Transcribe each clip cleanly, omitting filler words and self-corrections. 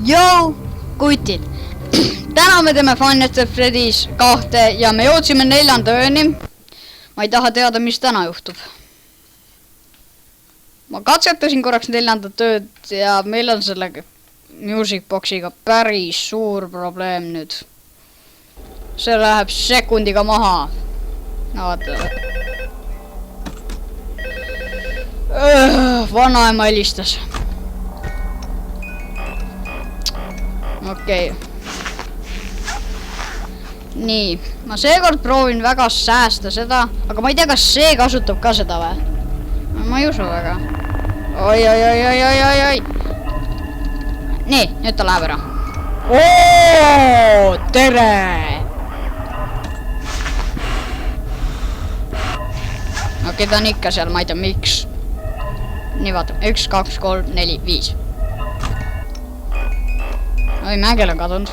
Joo, kutid. Täna me teeme Five Nights at Freddy's 2 ja me jõudsime 4. ööni. Ma ei taha teada, mis täna juhtub. Ma katsetasin korraks 4. ööd ja meil on selle Music Boxiga päris suur probleem nüüd. See läheb sekundiga maha. No vaata. Vanaema helistas. Okei. Nii, ma seekord proovin väga säästa seda, aga ma ei tea, kas see kasutab ka seda või? Ma ei usu väga. Oi. Nii, nüüd ta läheb ära. Oo, tere! Okei, ta on ikka seal, ma ei tea miks. Nii vaata, 1, 2, 3, 4, 5. Oi, mägel on kadunud.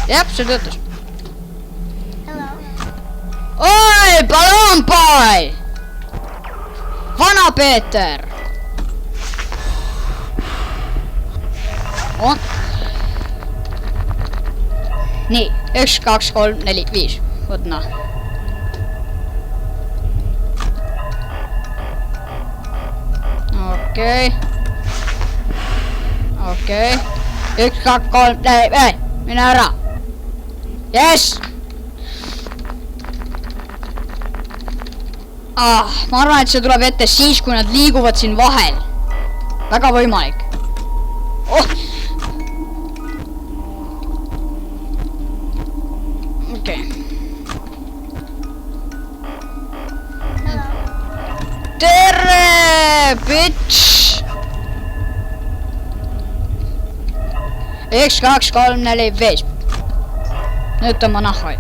Jep, see töötas. Oi, Balloonboy! Vana Peeter! On. Nii, 1, 2, 3, 4, 5. Võtna. Okei. 1, 2, 3, 4, 5. Mine ära. Yes! Ma arvan, et see tuleb ette siis, kui nad liiguvad siin vahel. Väga võimalik. Oh! Okei. Tere, bitch! 1, 2, 3, 4, 5. Nüüd tõmba nahva.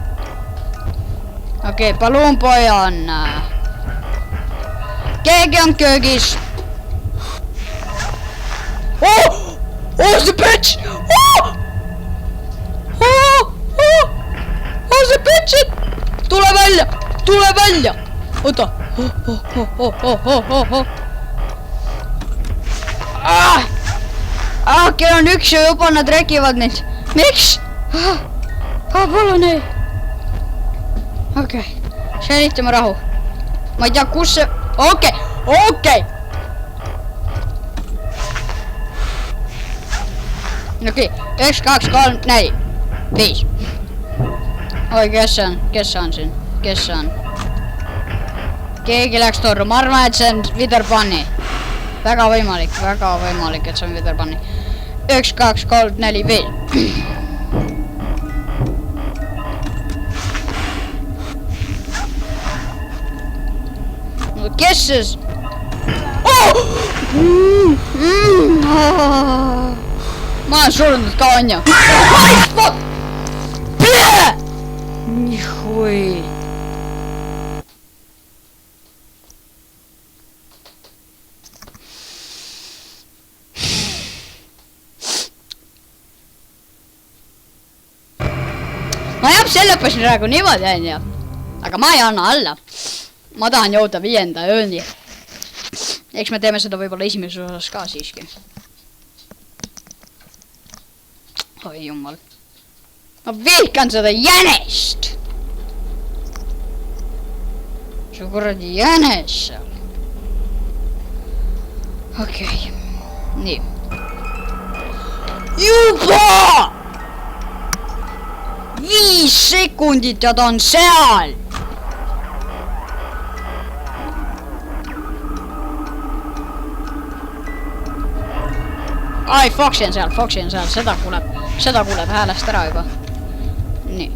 Okei, Balloonboy on... Keegi on köögis. Oh! Oh, see bitch! Oh! See bitch! Tule välja! Tule välja! Oota! Kell on 1 ja juba nad räägivad neid. Miks? Palun ei. Okei. Säilitame rahu. Ma ei tea, kus see... Okei. 1, 2, 3, 4, 5. Oi, kes on siin? Kes on? Keegi läks torru. Ma arvan, et see on Wither Bunny. Väga võimalik, et see on Wither Bunny. 1, 2, 3, 4, 5. Kes siis? Ma olen surnud ka, on ju? Nihui. Ma jah, see lõppesin praegu niimoodi, on ju. Aga ma ei anna alla. Ma tahan jõuda 5. ööni. Eks me teeme seda võib-olla esimeses osas ka siiski. Oi jumal. Ma vihkan seda jänest! See kuradi jänes seal. Okei. Nii. Juba! 5 sekundit ja ta on seal! Ai, Foxy on seal, seda kuuleb häälest ära juba. Nii.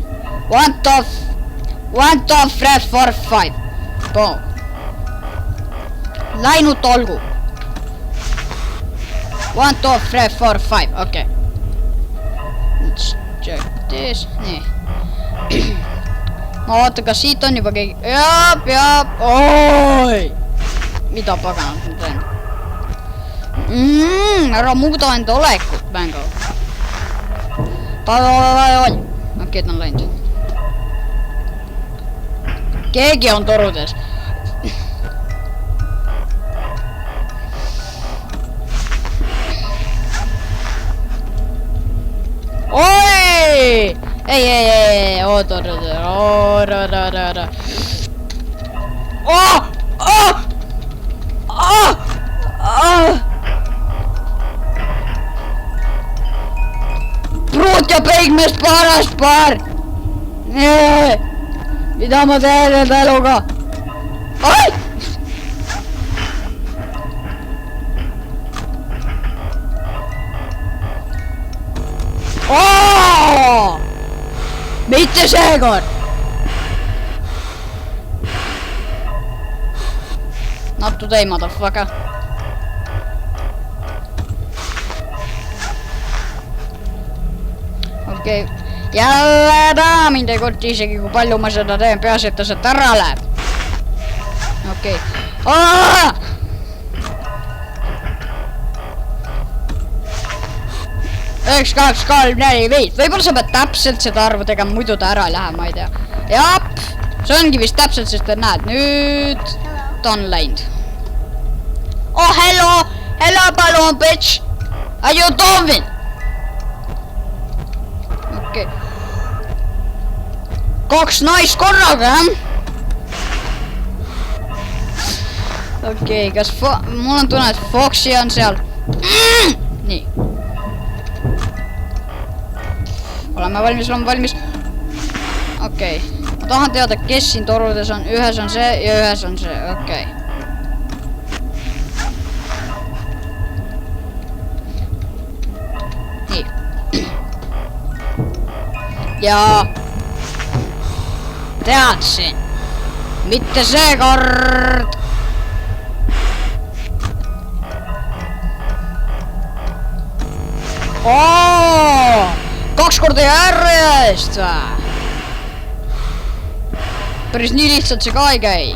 1, 2, 3, 4, 5. Boom. Läinud olgu. 1, 2, 3, 4, 5, okei. Let's check this, nii. Ma vaatan, kas siit on juba keegi... Jaap, oi! Mida paganat ma teen? Ära muuda enda olekut, mängu. Okei, ta on läinud. Keegi on torudes. ei, oota. Brut ja pigmees paras paar! Mida ma teen enda eluga? Ai! Mitte seekord! Not today, motherfucker. Okei. Jälle tää mind ei koti isegi kui palju ma seda teen, peaasi et ta sealt ära läheb. Okei. Üks, kaks, kolm, neli, viis. Võib-olla sa pead täpselt seda arvu tegema, muidu ta ära ei lähe, ma ei tea. Jap, see ongi vist täpselt, sest et näed, nüüd ta on läinud. Oh, hello, palun, bitch. How you doing? Okei. Kaks naist korraga, Okei, kas mul on tunne, et Foxy on seal. Nii. Oleme valmis. Okei. Ma tahan teada, kes siin torudes on. Ühes on see ja ühes on see. Okei. Nii. Ja teadsin. Mitte seekord. Kaks korda järjest! Päris nii lihtsalt see ka ei käi.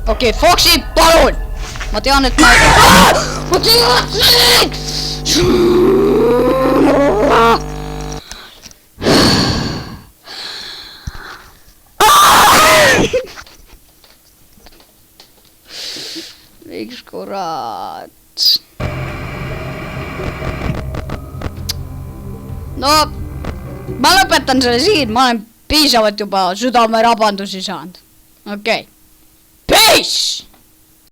Okei, Foxy, palun! Ma tean, et ma ei... Ma tean! Miks kurat? No, ma lõpetan selle siin, ma olen piisavalt juba südamerabandusi saanud. Okei. Peace!